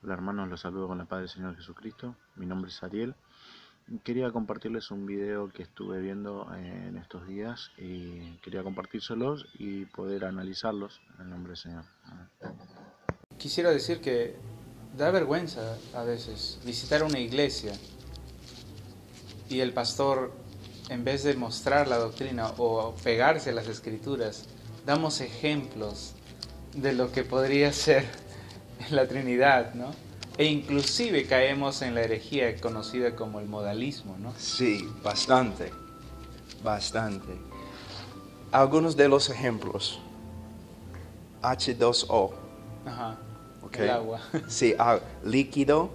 Hola hermanos, los saludo con la paz del Señor Jesucristo. Mi nombre es Ariel. Quería compartirles un video que estuve viendo en estos días y quería compartírselos y poder analizarlos en el nombre del Señor. Quisiera decir que da vergüenza a veces visitar una iglesia y el pastor, en vez de mostrar la doctrina o pegarse a las escrituras, damos ejemplos de lo que podría ser la Trinidad, ¿no? E inclusive caemos en la herejía conocida como el modalismo, ¿no? Sí, bastante, bastante. Algunos de los ejemplos. H2O, Ajá, ¿ok? el agua. Sí, líquido,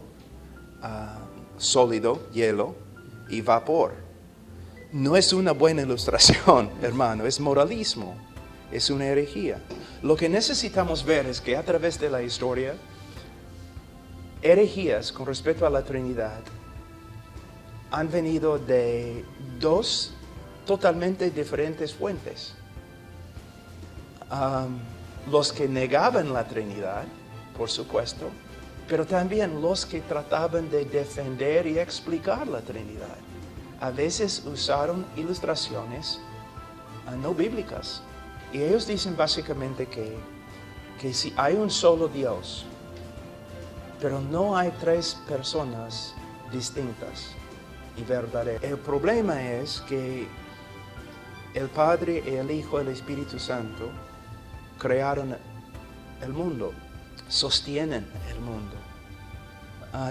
sólido, hielo y vapor. No es una buena ilustración, hermano, es moralismo, es una herejía. Lo que necesitamos ver es que a través de la historia, herejías con respecto a la Trinidad han venido de dos totalmente diferentes fuentes. Los que negaban la Trinidad, por supuesto, pero también los que trataban de defender y explicar la Trinidad. A veces usaron ilustraciones no bíblicas. Y ellos dicen básicamente que si hay un solo Dios, pero no hay tres personas distintas y verdaderas. El problema es que el Padre, el Hijo y el Espíritu Santo crearon el mundo, sostienen el mundo.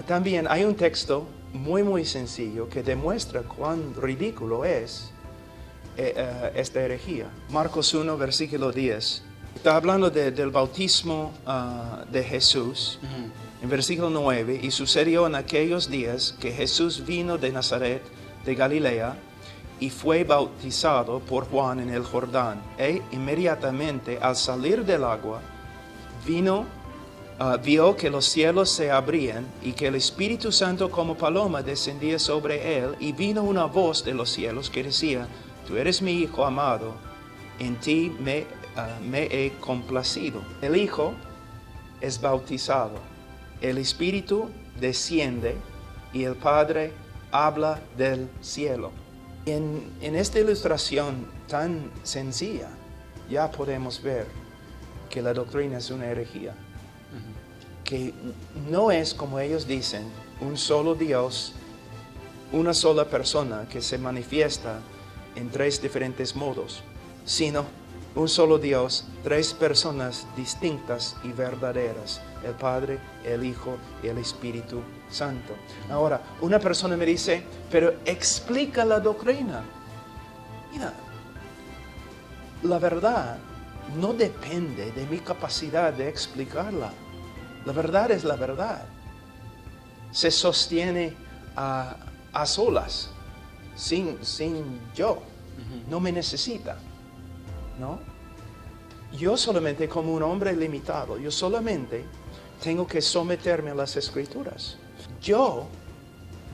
También hay un texto muy sencillo que demuestra cuán ridículo es esta herejía. Marcos 1, versículo 10. Está hablando del bautismo de Jesús. En versículo 9, y sucedió en aquellos días que Jesús vino de Nazaret, de Galilea, y fue bautizado por Juan en el Jordán. E inmediatamente al salir del agua, vio que los cielos se abrían y que el Espíritu Santo como paloma descendía sobre él, y vino una voz de los cielos que decía: Tú eres mi Hijo amado, en ti me he complacido. El Hijo es bautizado, el Espíritu desciende y el Padre habla del cielo. En esta ilustración tan sencilla ya podemos ver que la doctrina es una herejía. Que no es, como ellos dicen, un solo Dios, una sola persona que se manifiesta en tres diferentes modos, sino un solo Dios, tres personas distintas y verdaderas: el Padre, el Hijo y el Espíritu Santo. Ahora, una persona me dice: pero explica la doctrina. Mira, la verdad no depende de mi capacidad de explicarla. La verdad es la verdad. Se sostiene a solas, sin yo. No me necesita, ¿no? Yo solamente, como un hombre limitado, yo solamente tengo que someterme a las Escrituras. Yo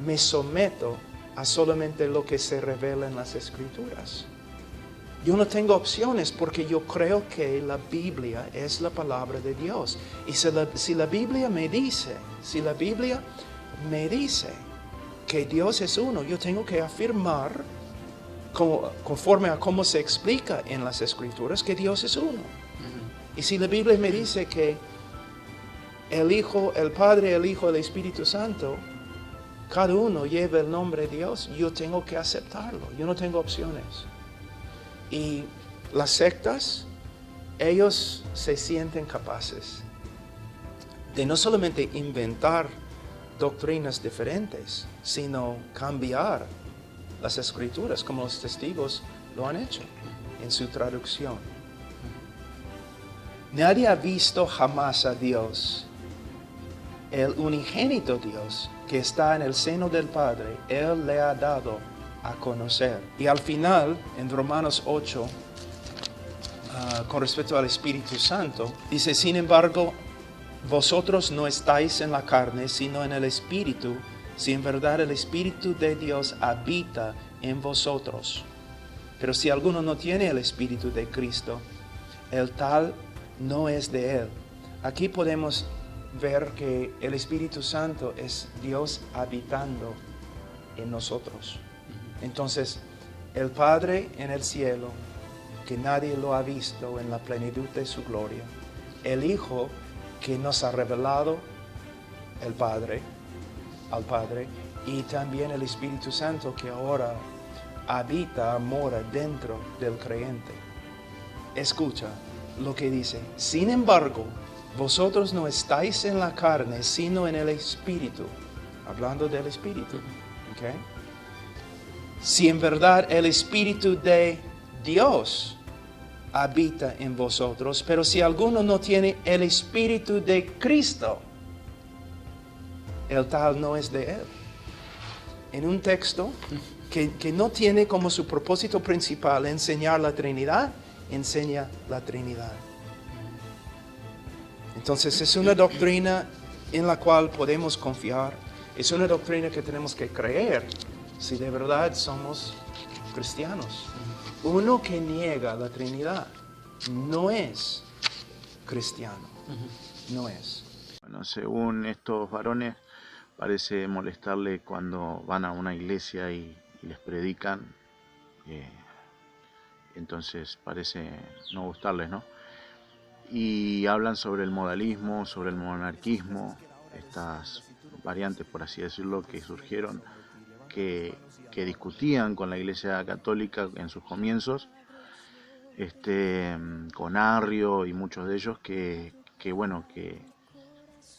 me someto a solamente lo que se revela en las Escrituras. Yo no tengo opciones porque yo creo que la Biblia es la palabra de Dios. Y si la Biblia me dice que Dios es uno, yo tengo que afirmar, conforme a cómo se explica en las Escrituras, que Dios es uno. Y si la Biblia me dice que el Hijo, el Padre, el Hijo, el Espíritu Santo, cada uno lleva el nombre de Dios, yo tengo que aceptarlo. Yo no tengo opciones. Y las sectas, ellos se sienten capaces de no solamente inventar doctrinas diferentes, sino cambiar las Escrituras, como los testigos lo han hecho en su traducción. Nadie ha visto jamás a Dios. El unigénito Dios que está en el seno del Padre, Él le ha dado a conocer. Y al final, en Romanos 8, con respecto al Espíritu Santo, dice: sin embargo, vosotros no estáis en la carne, sino en el Espíritu, si en verdad el Espíritu de Dios habita en vosotros. Pero si alguno no tiene el Espíritu de Cristo, el tal no es de Él. Aquí podemos ver que el Espíritu Santo es Dios habitando en nosotros. Entonces, el Padre en el cielo, que nadie lo ha visto en la plenitud de su gloria, el Hijo que nos ha revelado el Padre, al Padre, y también el Espíritu Santo que ahora habita, mora dentro del creyente. Escucha lo que dice: sin embargo, vosotros no estáis en la carne, sino en el Espíritu. Hablando del Espíritu. ¿Okay? Si en verdad el Espíritu de Dios habita en vosotros, pero si alguno no tiene el Espíritu de Cristo, el tal no es de Él. En un texto que no tiene como su propósito principal enseñar la Trinidad, enseña la Trinidad. Entonces es una doctrina en la cual podemos confiar, es una doctrina que tenemos que creer si de verdad somos cristianos. Uno que niega la Trinidad no es cristiano, no es. Bueno, según estos varones, parece molestarle cuando van a una iglesia y les predican, entonces parece no gustarles, ¿no? Y hablan sobre el modalismo, sobre el monarquismo, estas variantes, por así decirlo, que surgieron, que discutían con la Iglesia Católica en sus comienzos, con Arrio y muchos de ellos que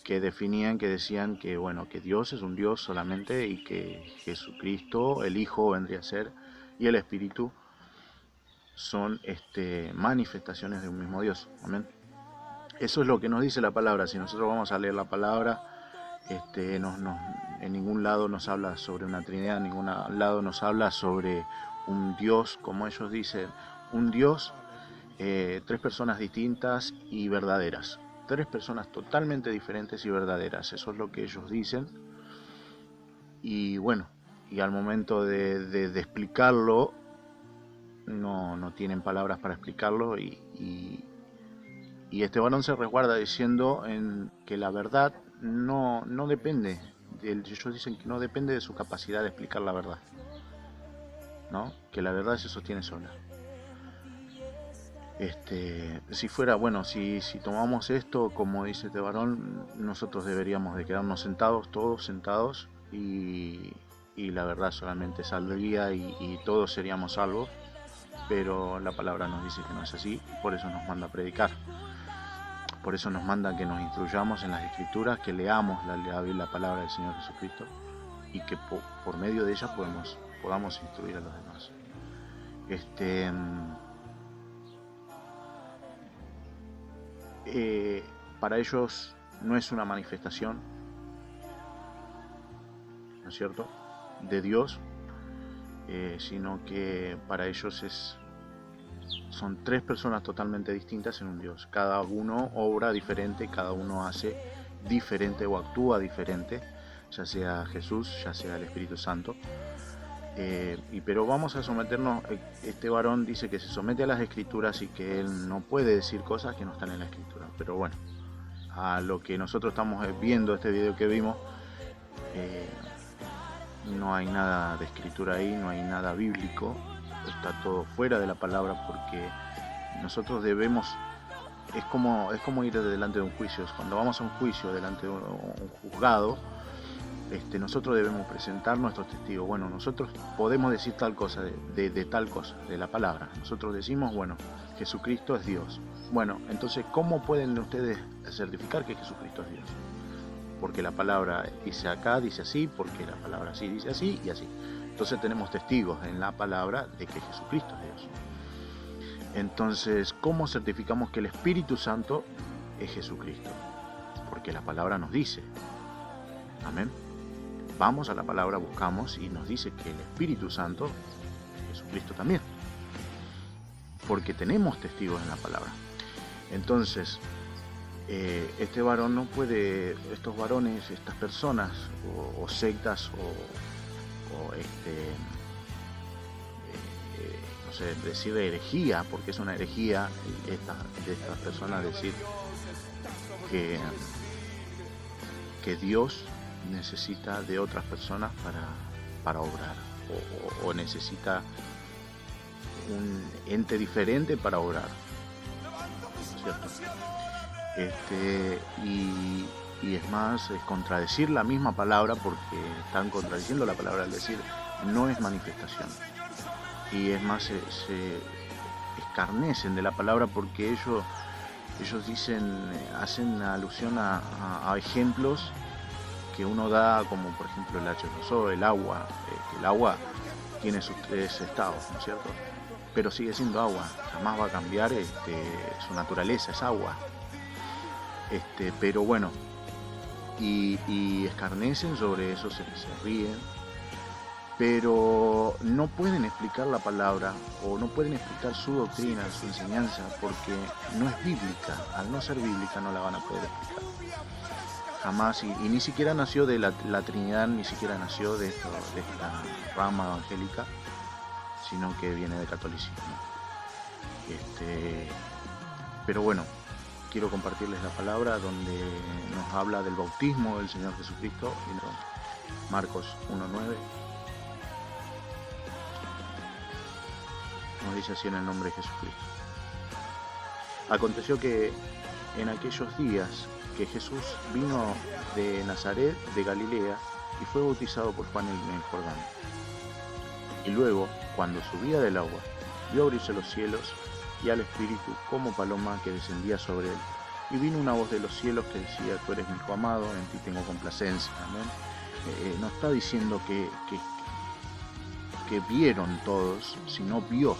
definían, que decían que que Dios es un Dios solamente y que Jesucristo, el Hijo, vendría a ser, y el Espíritu son manifestaciones de un mismo Dios. Amén. Eso es lo que nos dice la palabra. Si nosotros vamos a leer la palabra, en ningún lado nos habla sobre una Trinidad, en ningún lado nos habla sobre un Dios, como ellos dicen, un Dios, tres personas distintas y verdaderas. Tres personas totalmente diferentes y verdaderas. Eso es lo que ellos dicen. Y bueno, y al momento de explicarlo, no tienen palabras para explicarlo, y este varón se resguarda diciendo que la verdad no depende, ellos dicen que no depende de su capacidad de explicar la verdad, ¿no? Que la verdad se sostiene sola. Si fuera, si tomamos esto, como dice este varón, nosotros deberíamos de quedarnos sentados, todos sentados, y la verdad solamente saldría y todos seríamos salvos, pero la palabra nos dice que no es así, por eso nos manda a predicar. Por eso nos manda que nos instruyamos en las Escrituras, que leamos la palabra del Señor Jesucristo y que por medio de ella podamos instruir a los demás. Para ellos no es una manifestación, ¿no es cierto?, de Dios, sino que para ellos son tres personas totalmente distintas en un Dios. Cada uno obra diferente, cada uno hace diferente o actúa diferente, ya sea Jesús, ya sea el Espíritu Santo. Pero vamos a someternos. Este varón dice que se somete a las Escrituras y que él no puede decir cosas que no están en la Escritura. Pero bueno, a lo que nosotros estamos viendo, este video que vimos, no hay nada de Escritura ahí, no hay nada bíblico. Está todo fuera de la palabra, porque nosotros debemos, es como ir delante de un juicio. Cuando vamos a un juicio, delante de un juzgado, nosotros debemos presentar nuestros testigos. Bueno, nosotros podemos decir tal cosa, de tal cosa, de la palabra. Nosotros decimos, Jesucristo es Dios. Bueno, entonces, ¿cómo pueden ustedes certificar que Jesucristo es Dios? Porque la palabra dice acá, dice así, porque la palabra así dice así y así. Entonces tenemos testigos en la palabra de que Jesucristo es Dios. Entonces, ¿cómo certificamos que el Espíritu Santo es Jesucristo? Porque la palabra nos dice. Amén. Vamos a la palabra, buscamos y nos dice que el Espíritu Santo es Jesucristo también. Porque tenemos testigos en la palabra. Entonces, este varón no puede, estos varones, estas personas o sectas no sé, decir herejía, porque es una herejía de estas personas decir que que Dios necesita de otras personas para obrar, o necesita un ente diferente para obrar, ¿cierto? Y es más, es contradecir la misma palabra, porque están contradiciendo la palabra al decir no es manifestación. Y es más, se escarnecen de la palabra, porque ellos dicen, hacen alusión a ejemplos que uno da, como por ejemplo el H2O, el agua. El agua tiene sus tres estados, ¿no es cierto? Pero sigue siendo agua, jamás va a cambiar su naturaleza, es agua. Pero bueno, y escarnecen sobre eso, se ríen, pero no pueden explicar la palabra, o no pueden explicar su doctrina, su enseñanza, porque no es bíblica. Al no ser bíblica no la van a poder explicar jamás, y ni siquiera nació de la Trinidad, ni siquiera nació de esta rama evangélica, sino que viene del catolicismo. Pero bueno, quiero compartirles la palabra donde nos habla del bautismo del Señor Jesucristo, Marcos 1:9. Nos dice así en el nombre de Jesucristo. Aconteció que en aquellos días que Jesús vino de Nazaret de Galilea y fue bautizado por Juan en el Jordán. Y luego, cuando subía del agua, vio abrirse los cielos y al Espíritu como paloma que descendía sobre él. Y vino una voz de los cielos que decía: tú eres mi hijo amado, en ti tengo complacencia. Amén. No está diciendo que vieron todos, sino vio.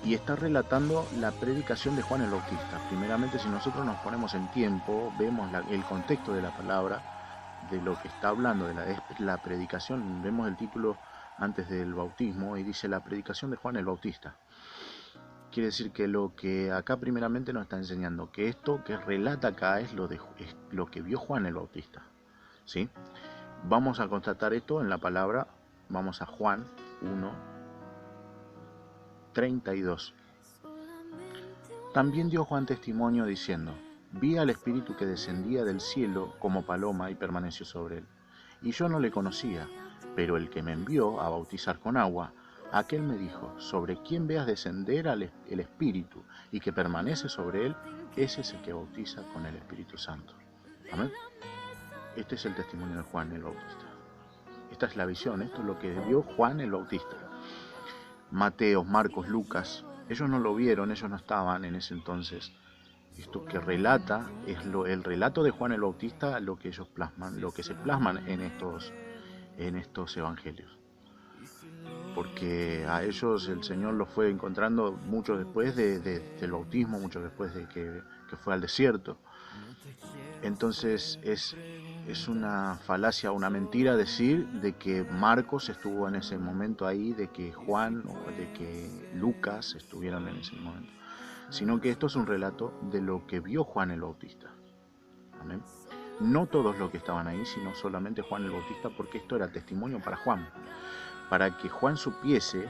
Y está relatando la predicación de Juan el Bautista. Primeramente, si nosotros nos ponemos en tiempo, vemos el contexto de la palabra, de lo que está hablando, de la predicación. Vemos el título antes del bautismo y dice la predicación de Juan el Bautista. Quiere decir que lo que acá primeramente nos está enseñando, que esto que relata acá es lo que vio Juan el Bautista, ¿sí? Vamos a constatar esto en la palabra. Vamos a Juan 1:32. También dio Juan testimonio diciendo: vi al Espíritu que descendía del cielo como paloma y permaneció sobre él. Y yo no le conocía, pero el que me envió a bautizar con agua, aquel me dijo: sobre quien veas descender el Espíritu y que permanece sobre él, ese es el que bautiza con el Espíritu Santo. Amén. Este es el testimonio de Juan el Bautista. Esta es la visión, esto es lo que vio Juan el Bautista. Mateo, Marcos, Lucas, ellos no lo vieron, ellos no estaban en ese entonces. Esto que relata es el relato de Juan el Bautista, lo que ellos plasman, lo que se plasman en estos evangelios. Porque a ellos el Señor los fue encontrando mucho después del bautismo, mucho después de que fue al desierto. Entonces es una falacia, una mentira decir de que Marcos estuvo en ese momento ahí, de que Juan o de que Lucas estuvieron en ese momento, sino que esto es un relato de lo que vio Juan el Bautista. Amén. No todos los que estaban ahí, sino solamente Juan el Bautista, porque esto era testimonio para Juan, para que Juan supiese,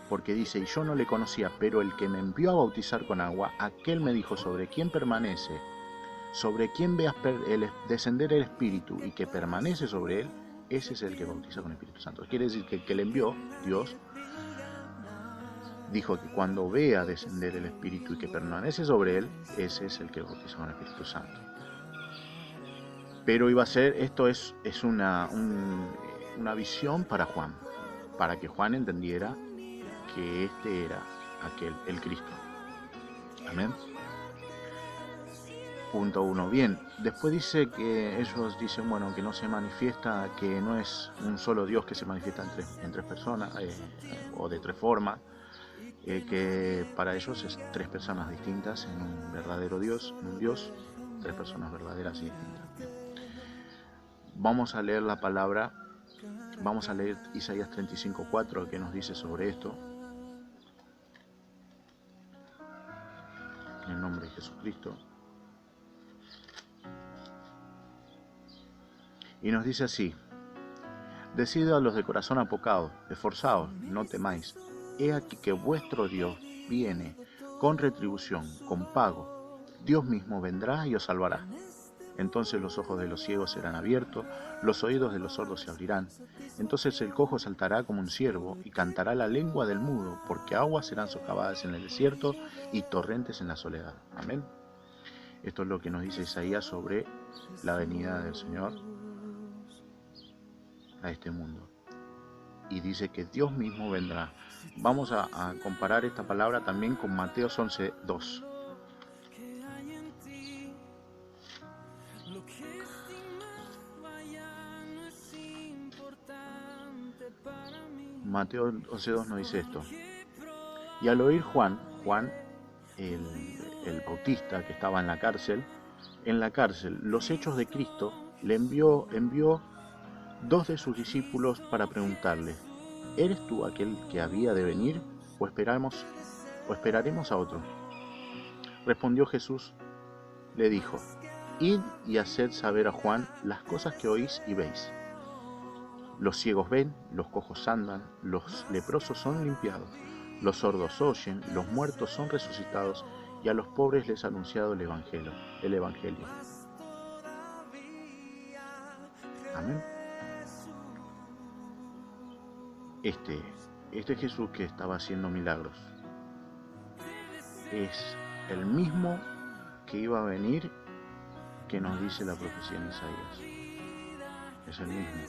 porque dice: y yo no le conocía, pero el que me envió a bautizar con agua, aquel me dijo: sobre quién permanece, sobre quien veas descender el Espíritu y que permanece sobre él, ese es el que bautiza con el Espíritu Santo. Quiere decir que el que le envió, Dios, dijo que cuando vea descender el Espíritu y que permanece sobre él, ese es el que bautiza con el Espíritu Santo. Pero iba a ser, esto es una visión para Juan, para que Juan entendiera que este era el Cristo. Amén. Punto 1. Bien, después dice que ellos dicen, bueno, que no se manifiesta, que no es un solo Dios que se manifiesta en tres personas, o de tres formas, que para ellos es tres personas distintas en un verdadero Dios, en un Dios, tres personas verdaderas y distintas. Vamos a leer la palabra, vamos a leer Isaías 35:4, que nos dice sobre esto, en el nombre de Jesucristo. Y nos dice así: decid a los de corazón apocado, esforzaos, no temáis. He aquí que vuestro Dios viene con retribución, con pago. Dios mismo vendrá y os salvará. Entonces los ojos de los ciegos serán abiertos, los oídos de los sordos se abrirán. Entonces el cojo saltará como un ciervo y cantará la lengua del mudo, porque aguas serán socavadas en el desierto y torrentes en la soledad. Amén. Esto es lo que nos dice Isaías sobre la venida del Señor a este mundo. Y dice que Dios mismo vendrá. Vamos a comparar esta palabra también con Mateo 11:2. Mateo 11:2 nos dice esto. Y al oír Juan, el bautista que estaba en la cárcel, los hechos de Cristo, le envió 2 de sus discípulos para preguntarle: ¿eres tú aquel que había de venir o esperaremos a otro? Respondió Jesús, le dijo: id y haced saber a Juan las cosas que oís y veis. Los ciegos ven, los cojos andan, los leprosos son limpiados, los sordos oyen, los muertos son resucitados, y a los pobres les ha anunciado el Evangelio. Amén. Este Jesús que estaba haciendo milagros es el mismo que iba a venir, que nos dice la profecía en Isaías. Es el mismo.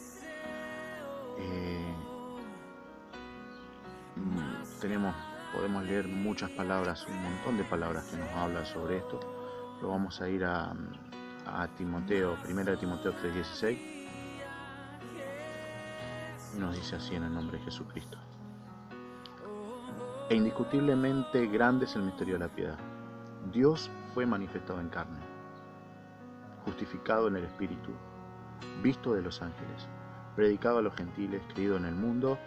Podemos leer muchas palabras, un montón de palabras que nos hablan sobre esto. Lo vamos a ir a Timoteo, 1 Timoteo 3:16, y nos dice así en el nombre de Jesucristo. E indiscutiblemente grande es el misterio de la piedad. Dios fue manifestado en carne, justificado en el Espíritu, visto de los ángeles, predicado a los gentiles, creído en el mundo,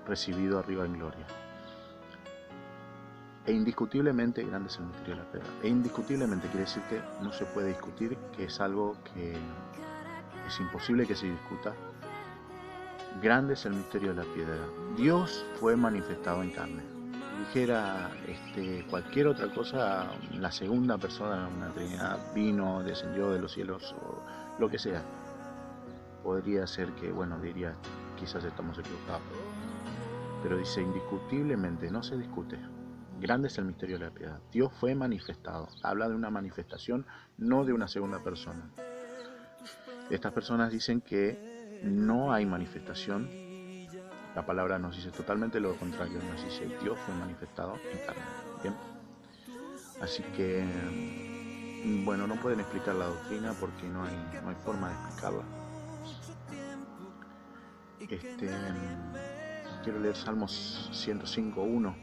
recibido arriba en gloria. E indiscutiblemente grande es el misterio de la piedad. E indiscutiblemente quiere decir que no se puede discutir, que es algo que es imposible que se discuta. Grande es el misterio de la piedad. Dios fue manifestado en carne. Dijera cualquier otra cosa, la segunda persona de una Trinidad vino, descendió de los cielos, o lo que sea, podría ser que, diría, quizás estamos equivocados. Pero dice indiscutiblemente, no se discute. Grande es el misterio de la piedad. Dios fue manifestado. Habla de una manifestación, no de una segunda persona. Estas personas dicen que no hay manifestación. La palabra nos dice totalmente lo contrario. Nos dice Dios fue manifestado en carne. ¿Bien? Así que, no pueden explicar la doctrina porque no hay forma de explicarla. Quiero leer Salmos 105:1.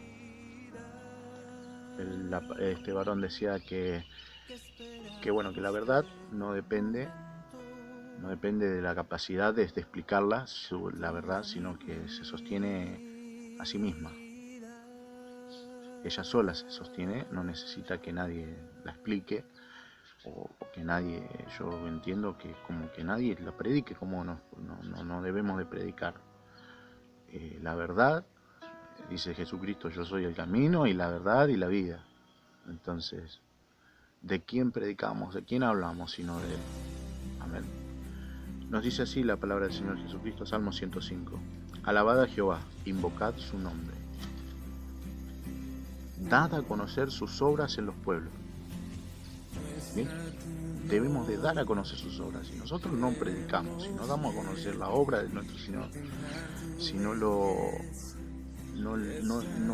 Este varón decía que la verdad no depende de la capacidad de explicarla, la verdad, sino que se sostiene a sí misma. Ella sola se sostiene, no necesita que nadie la explique, o que nadie, yo entiendo que como que nadie la predique, como no debemos de predicar. La verdad, dice Jesucristo, yo soy el camino y la verdad y la vida. Entonces, ¿de quién predicamos? ¿De quién hablamos sino de Él? Amén. Nos dice así la palabra del Señor Jesucristo, Salmo 105. Alabad a Jehová, invocad su nombre. Dad a conocer sus obras en los pueblos. ¿Bien? Debemos de dar a conocer sus obras. Si nosotros no predicamos, si no damos a conocer la obra de nuestro Señor, si no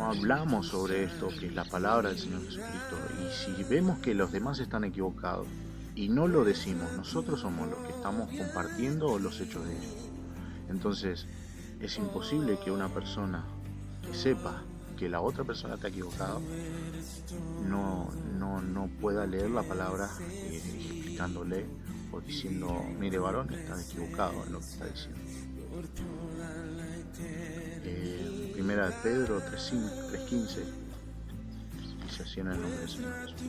hablamos sobre esto que es la palabra del Señor Jesucristo, y si vemos que los demás están equivocados y no lo decimos, nosotros somos los que estamos compartiendo los hechos de ellos. Entonces es imposible que una persona que sepa que la otra persona está equivocada no pueda leer la palabra explicándole o diciendo: mire, varón, estás equivocado en lo que está diciendo. Primera de Pedro 3:15 dice así en el nombre del Señor Jesús: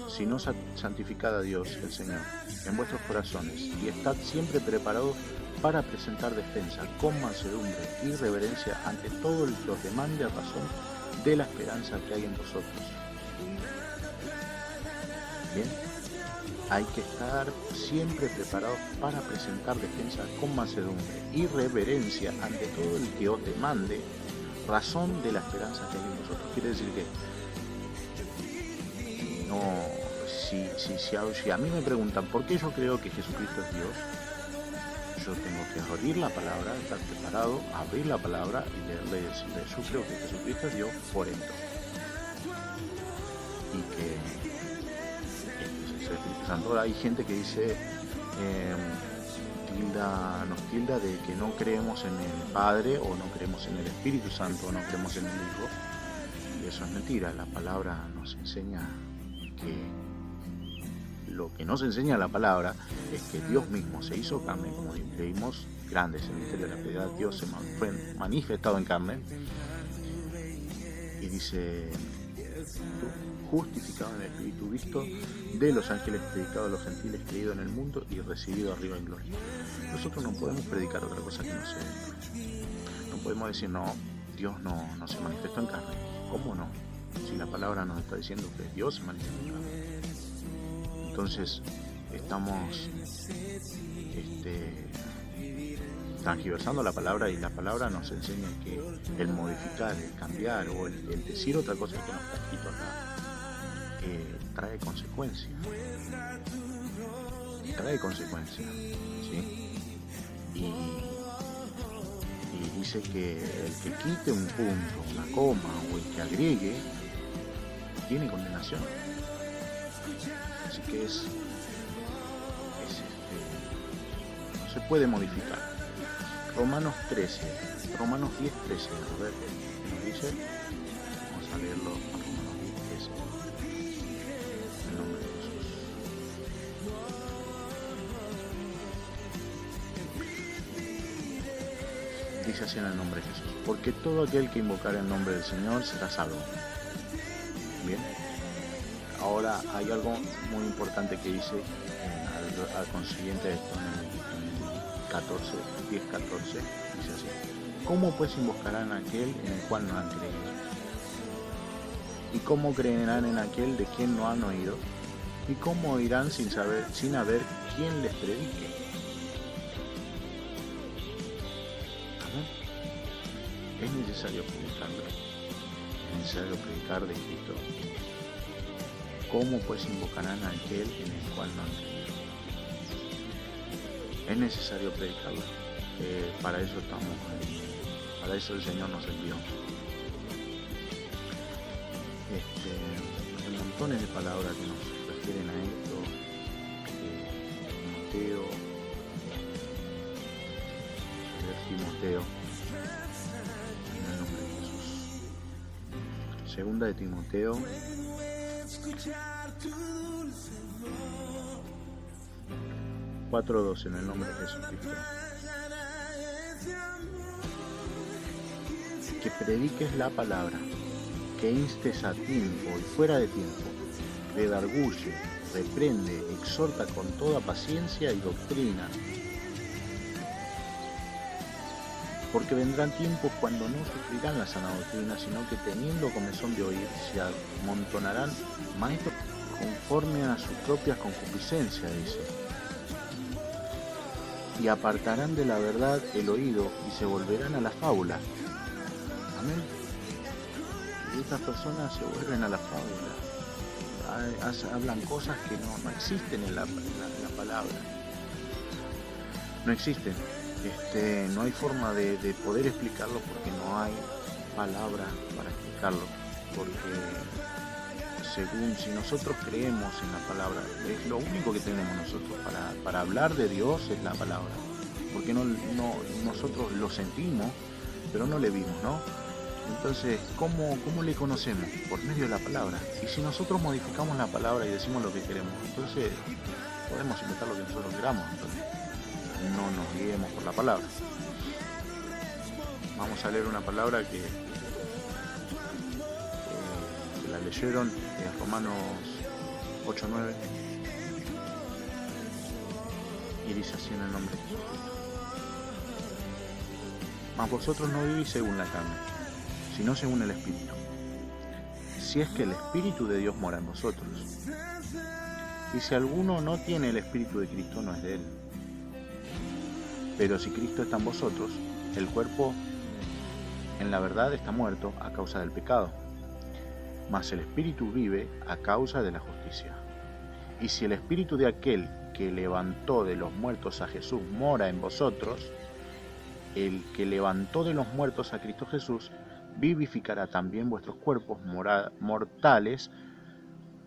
si no santificad a Dios el Señor en vuestros corazones y estad siempre preparados para presentar defensa con mansedumbre y reverencia ante todos los que demanden razón de la esperanza que hay en vosotros, Bien, hay que estar siempre preparados para presentar defensa con mansedumbre y reverencia ante todo el que os demande razón de la esperanza que hay en vosotros. Quiere decir que no, si a mí me preguntan por qué yo creo que Jesucristo es Dios, yo tengo que abrir la palabra, estar preparado, abrir la palabra y leerle, decirle, yo creo que Jesucristo es Dios por esto. Y que es el Espíritu Santo. Hay gente que dice, nos tilda de que no creemos en el Padre, o no creemos en el Espíritu Santo, o no creemos en el Hijo. Y eso es mentira. La palabra nos enseña que lo que nos enseña la palabra es que Dios mismo se hizo carne, como leímos, grandes el misterio de la piedad. Dios se fue manifestado en carne y dice, justificado en el Espíritu, visto de los ángeles, predicado a los gentiles, creído en el mundo y recibido arriba en gloria. Nosotros no podemos predicar otra cosa que no sea Dios. No podemos decir, no, Dios no se manifestó en carne. ¿Cómo no? Si la palabra nos está diciendo que Dios se manifestó en carne. Entonces estamos transgiversando la palabra, y la palabra nos enseña que el modificar, el cambiar o el decir otra cosa que no está escrito acá trae consecuencias. ¿Sí? Y dice que el que quite un punto, una coma, o el que agregue, tiene condenación. Así que no se puede modificar. Romanos 10:13, a ver qué nos dice. Vamos a leerlo a Romanos 10:13. En el nombre de Jesús. Dice así en el nombre de Jesús: porque todo aquel que invocara el nombre del Señor será salvo. Bien. Ahora hay algo muy importante que dice al consiguiente de esto, en el 10:14, dice así: ¿cómo pues invocarán a aquel en el cual no han creído? ¿Y cómo creerán en aquel de quien no han oído? ¿Y cómo oirán sin haber quien les predique? ¿Amén? Es necesario predicarlo. Es necesario predicar de Cristo. ¿Cómo pues invocarán a aquel en el cual no han creído? Es necesario predicarlo. Para eso estamos ahí. Para eso el Señor nos envió. Hay montones de palabras que nos refieren a esto. Timoteo, en el nombre de Jesús. Segunda de Timoteo 4:12, en el nombre de Jesucristo. Que prediques la palabra, que instes a tiempo y fuera de tiempo, redarguye, reprende, exhorta con toda paciencia y doctrina. Porque vendrán tiempos cuando no sufrirán la sana doctrina, sino que teniendo comezón de oír, se amontonarán maestros conforme a sus propias concupiscencias, dice. Y apartarán de la verdad el oído y se volverán a la fábula. Amén. Y estas personas se vuelven a la fábula. Hablan cosas que no existen en la palabra. No existen. No hay forma de poder explicarlo, porque no hay palabra para explicarlo. Porque si nosotros creemos en la palabra, es lo único que tenemos nosotros para hablar de Dios, es la palabra. Porque nosotros lo sentimos, pero no le vimos, ¿no? Entonces, ¿cómo le conocemos? Por medio de la palabra. Y si nosotros modificamos la palabra y decimos lo que queremos, entonces podemos inventar lo que nosotros queramos. Entonces, no nos guiemos por la palabra. Vamos a leer una palabra que la leyeron, Romanos 8:9, y dice así en el nombre de Jesús: mas vosotros no vivís según la carne, sino según el Espíritu, si es que el Espíritu de Dios mora en vosotros. Y si alguno no tiene el Espíritu de Cristo, no es de él. Pero si Cristo está en vosotros, el cuerpo en la verdad está muerto a causa del pecado, mas el Espíritu vive a causa de la justicia. Y si el Espíritu de aquel que levantó de los muertos a Jesús mora en vosotros, el que levantó de los muertos a Cristo Jesús vivificará también vuestros cuerpos mortales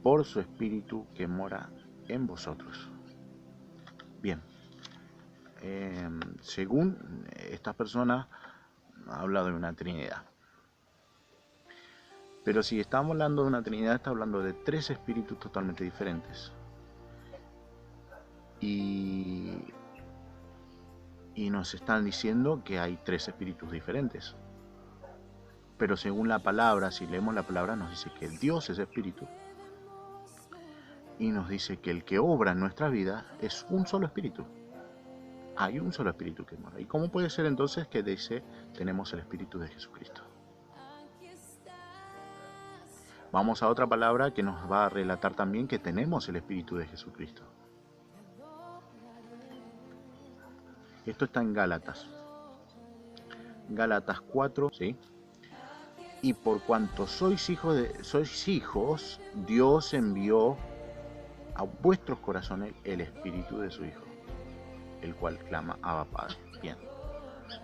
por su Espíritu que mora en vosotros. Bien, según esta persona habla de una Trinidad. Pero si estamos hablando de una Trinidad, está hablando de tres espíritus totalmente diferentes. Y nos están diciendo que hay tres espíritus diferentes. Pero según la palabra, si leemos la palabra, nos dice que Dios es espíritu. Y nos dice que el que obra en nuestra vida es un solo espíritu. Hay un solo espíritu que mora. ¿Y cómo puede ser entonces que dice tenemos el espíritu de Jesucristo? Vamos a otra palabra que nos va a relatar también que tenemos el espíritu de Jesucristo. Esto está en Gálatas. Gálatas 4, ¿sí? Y por cuanto sois hijos, Dios envió a vuestros corazones el espíritu de su Hijo, el cual clama Abba Padre. Bien.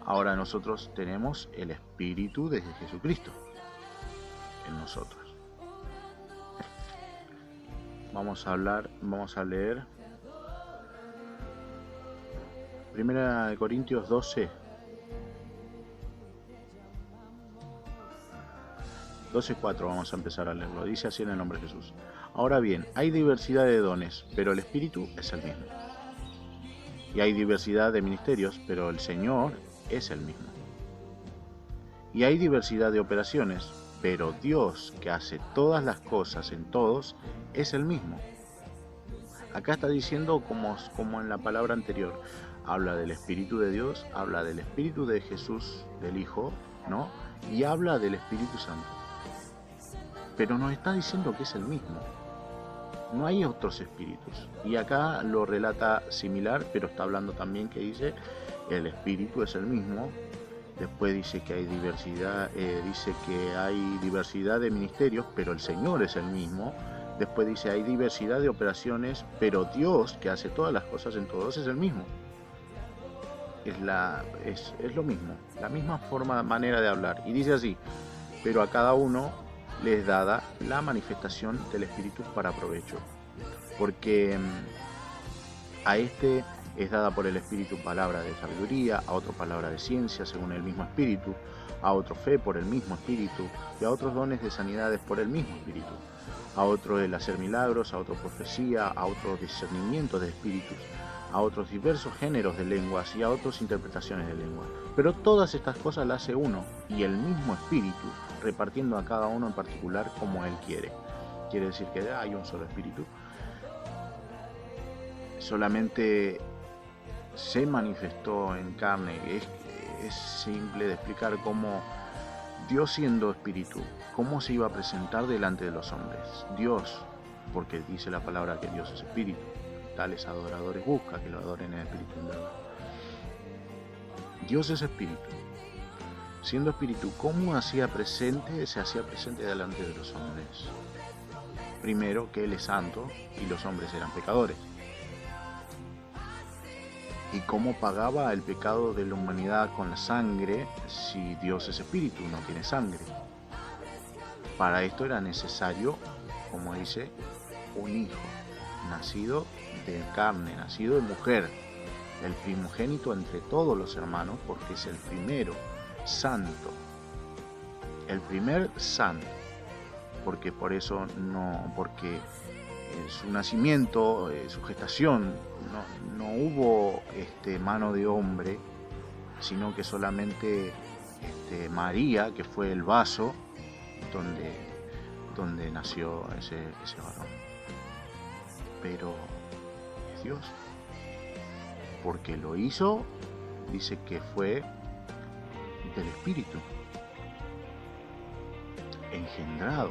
Ahora nosotros tenemos el espíritu de Jesucristo en nosotros. Vamos a leer 1 Corintios 12. 12:4 vamos a empezar a leerlo. Dice así en el nombre de Jesús. Ahora bien, hay diversidad de dones, pero el Espíritu es el mismo. Y hay diversidad de ministerios, pero el Señor es el mismo. Y hay diversidad de operaciones, pero Dios, que hace todas las cosas en todos, es el mismo. Acá está diciendo como en la palabra anterior. Habla del Espíritu de Dios, habla del Espíritu de Jesús, del Hijo, ¿no? Y habla del Espíritu Santo. Pero nos está diciendo que es el mismo. No hay otros espíritus. Y acá lo relata similar, pero está hablando también que dice el Espíritu es el mismo. Después dice que hay diversidad, de ministerios, pero el Señor es el mismo. Después dice hay diversidad de operaciones, pero Dios, que hace todas las cosas en todos, es el mismo. Es lo mismo, la misma manera de hablar. Y dice así, pero a cada uno les dada la manifestación del Espíritu para provecho. Porque a este es dada por el Espíritu palabra de sabiduría, a otro palabra de ciencia según el mismo Espíritu, a otro fe por el mismo Espíritu, y a otros dones de sanidades por el mismo Espíritu, a otro el hacer milagros, a otro profecía, a otro discernimiento de espíritus, a otros diversos géneros de lenguas y a otros interpretaciones de lenguas. Pero todas estas cosas las hace uno y el mismo Espíritu, repartiendo a cada uno en particular como Él quiere. Quiere decir que hay un solo Espíritu. Solamente se manifestó en carne. Es simple de explicar cómo Dios, siendo Espíritu, cómo se iba a presentar delante de los hombres. Dios, porque dice la palabra que Dios es Espíritu. Tales adoradores busca que lo adoren en espíritu y en verdad. Dios es Espíritu. Siendo Espíritu, ¿cómo se hacía presente delante de los hombres? Primero, que Él es santo y los hombres eran pecadores. ¿Y cómo pagaba el pecado de la humanidad con la sangre si Dios es Espíritu, no tiene sangre? Para esto era necesario, como dice, un hijo, nacido de carne, nacido de mujer, el primogénito entre todos los hermanos, porque es el primero santo, el primer santo, porque porque en su nacimiento, su gestación, no hubo mano de hombre, sino que solamente María, que fue el vaso donde nació ese varón. Pero Dios, porque lo hizo, dice que fue del Espíritu, engendrado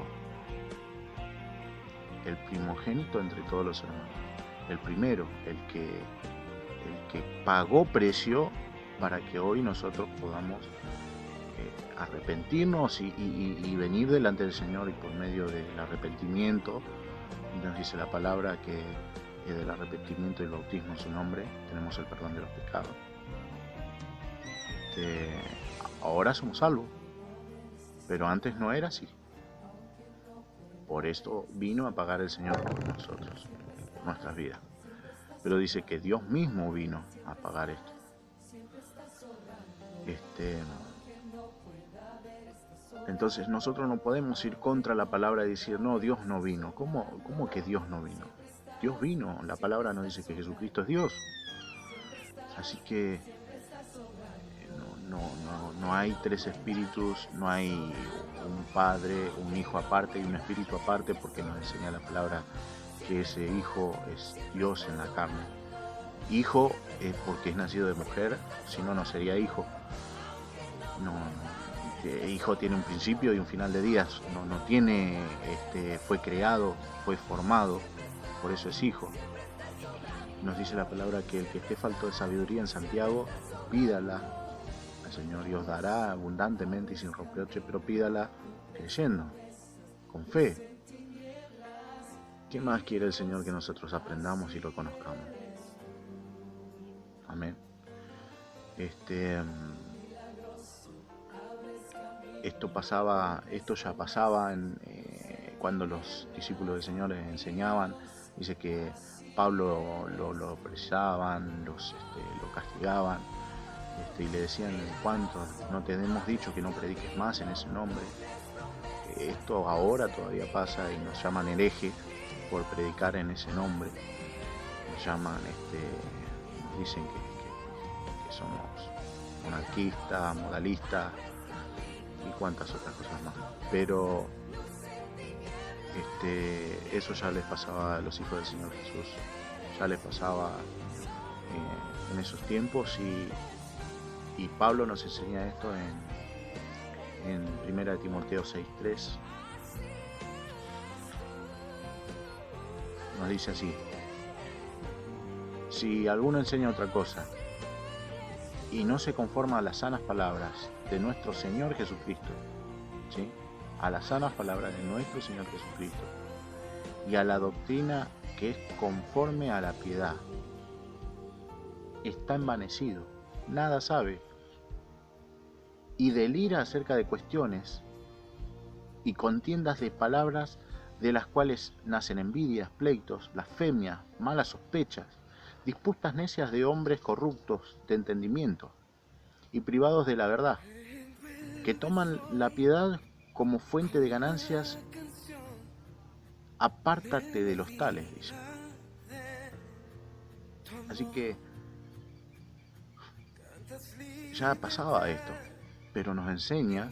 el primogénito entre todos los hermanos. El primero, el que pagó precio para que hoy nosotros podamos arrepentirnos y venir delante del Señor, y por medio del arrepentimiento, nos dice la palabra que del arrepentimiento y el bautismo en su nombre tenemos el perdón de los pecados. Ahora somos salvos, pero antes no era así. Por esto vino a pagar el Señor por nosotros, por nuestras vidas. Pero dice que Dios mismo vino a pagar esto. Entonces nosotros no podemos ir contra la palabra y decir, no, Dios no vino. ¿Cómo que Dios no vino? Dios vino. La palabra nos dice que Jesucristo es Dios. Así que no hay tres espíritus, no hay un Padre, un Hijo aparte y un Espíritu aparte, porque nos enseña la palabra que ese Hijo es Dios en la carne. Hijo es porque es nacido de mujer, si no, no sería hijo. Hijo tiene un principio y un final de días, no tiene, fue creado, fue formado, por eso es hijo. Nos dice la palabra que el que esté falto de sabiduría en Santiago, pídala. El Señor Dios dará abundantemente y sin reproche, pero pídala creyendo, con fe. ¿Qué más quiere el Señor que nosotros aprendamos y lo conozcamos? Amén. Esto ya pasaba cuando los discípulos del Señor les enseñaban. Dice que Pablo lo apresaban, lo castigaban, y le decían, ¿cuánto? No te hemos dicho que no prediques más en ese nombre. Esto ahora todavía pasa y nos llaman hereje por predicar en ese nombre. Nos llaman, dicen que somos monarquistas, modalistas y cuantas otras cosas más. Pero eso ya les pasaba a los hijos del Señor Jesús, ya les pasaba en esos tiempos, y Pablo nos enseña esto en 1 Timoteo 6:3. Nos dice así: si alguno enseña otra cosa y no se conforma a las sanas palabras de nuestro Señor Jesucristo, ¿sí?, a las sanas palabras de nuestro Señor Jesucristo y a la doctrina que es conforme a la piedad, está envanecido, nada sabe, y delira acerca de cuestiones y contiendas de palabras, de las cuales nacen envidias, pleitos, blasfemias, malas sospechas, disputas necias de hombres corruptos de entendimiento y privados de la verdad, que toman la piedad como fuente de ganancias. Apártate de los tales, dice. Así que ya pasaba esto, pero nos enseña,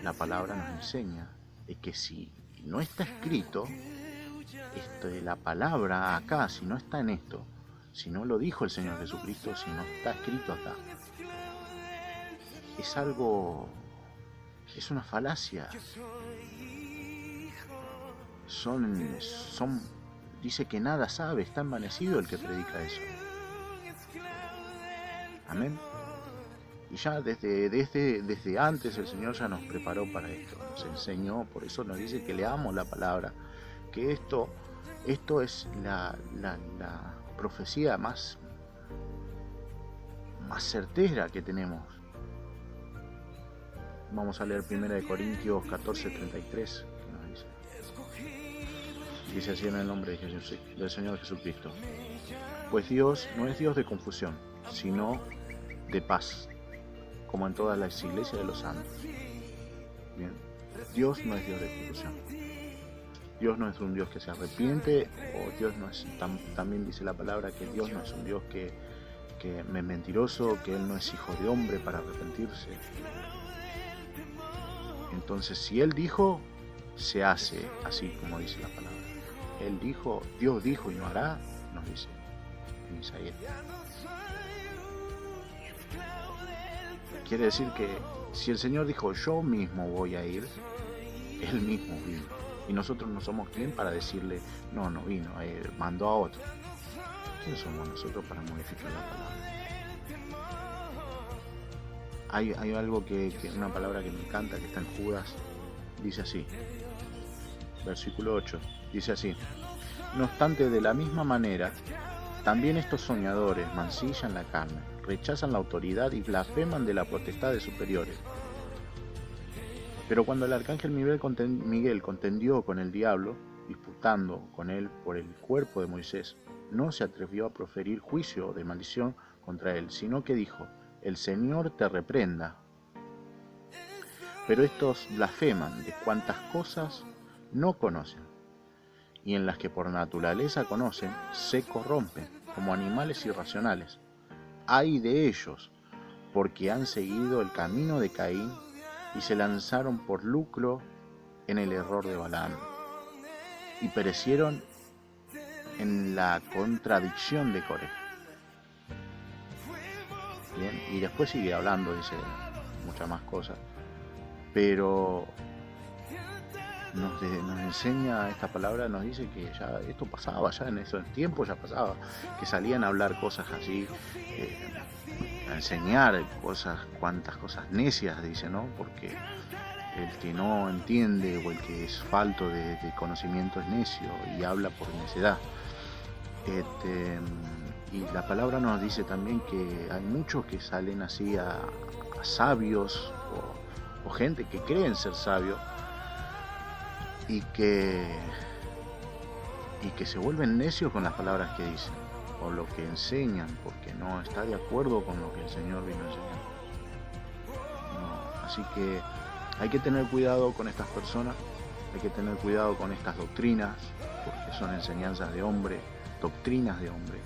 la palabra nos enseña, de que si no está escrito, la palabra acá, si no está en esto, si no lo dijo el Señor Jesucristo, si no está escrito acá, es algo, es una falacia. Dice que nada sabe, está envanecido el que predica eso. Amén. Y ya desde antes el Señor ya nos preparó para esto, nos enseñó, por eso nos dice que leamos la palabra, que esto es la profecía más certera que tenemos. Vamos a leer 1 Corintios 14:33, que nos dice. Dice así en el nombre de Jesús, del Señor Jesucristo: pues Dios no es Dios de confusión, sino de paz, como en todas las iglesias de los santos. Bien, Dios no es Dios de confusión. Dios no es un Dios que se arrepiente, o Dios no es, también dice la palabra que Dios no es un Dios que es mentiroso, que Él no es hijo de hombre para arrepentirse. Entonces, si Él dijo, se hace así como dice la palabra. Él dijo, Dios dijo y no hará, nos dice en Isaías. Quiere decir que si el Señor dijo, yo mismo voy a ir, Él mismo vino. Y nosotros no somos quien para decirle, no vino, mandó a otro. ¿Quién somos nosotros para modificar la palabra? Hay algo una palabra que me encanta, que está en Judas, dice así, versículo 8, dice así: no obstante, de la misma manera, también estos soñadores mancillan la carne, rechazan la autoridad y blasfeman de la potestad de superiores. Pero cuando el arcángel Miguel contendió con el diablo, disputando con él por el cuerpo de Moisés, no se atrevió a proferir juicio de maldición contra él, sino que dijo: el Señor te reprenda. Pero estos blasfeman de cuantas cosas no conocen, y en las que por naturaleza conocen, se corrompen como animales irracionales. Ay de ellos, porque han seguido el camino de Caín y se lanzaron por lucro en el error de Balaam, y perecieron en la contradicción de Coré. Bien, y después sigue hablando, dice muchas más cosas, pero nos enseña esta palabra, nos dice que ya esto pasaba, ya en esos tiempos ya pasaba, que salían a hablar cosas así, a enseñar cosas, cuantas cosas necias, dice, ¿no? Porque el que no entiende o el que es falto de conocimiento es necio y habla por necedad. Y la palabra nos dice también que hay muchos que salen así a sabios o gente que creen ser sabios y que se vuelven necios con las palabras que dicen o lo que enseñan, porque no está de acuerdo con lo que el Señor vino a enseñar. No, así que hay que tener cuidado con estas personas, hay que tener cuidado con estas doctrinas, porque son enseñanzas de hombre, doctrinas de hombre.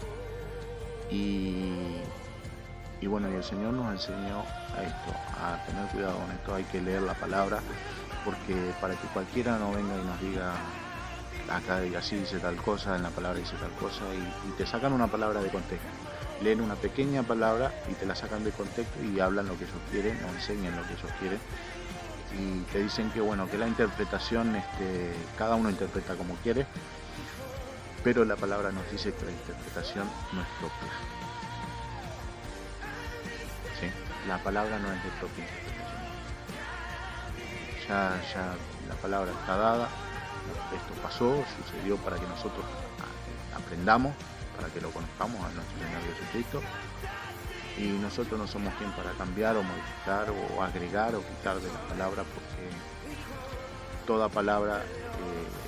Y bueno, y el Señor nos enseñó a esto, a tener cuidado con esto. Hay que leer la palabra, porque para que cualquiera no venga y nos diga, acá diga así dice tal cosa, en la palabra dice tal cosa, y te sacan una palabra de contexto, leen una pequeña palabra y te la sacan de contexto y hablan lo que ellos quieren o enseñan lo que ellos quieren, y te dicen que bueno, que la interpretación, cada uno interpreta como quiere, pero la palabra nos dice que la interpretación no es propia. ¿Sí? La palabra no es de propia interpretación. Ya la palabra está dada, esto pasó, sucedió para que nosotros aprendamos, para que lo conozcamos a nuestro Señor Jesucristo, y nosotros no somos quien para cambiar o modificar o agregar o quitar de la palabra, porque toda palabra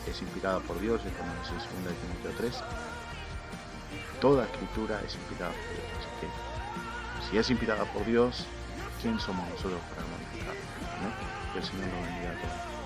es inspirada por Dios, es como dice 2 Timoteo 3. Toda escritura es inspirada por Dios. Así que, si es inspirada por Dios, ¿quién somos nosotros para modificarla? ¿No? Que el Señor nos bendiga a todos.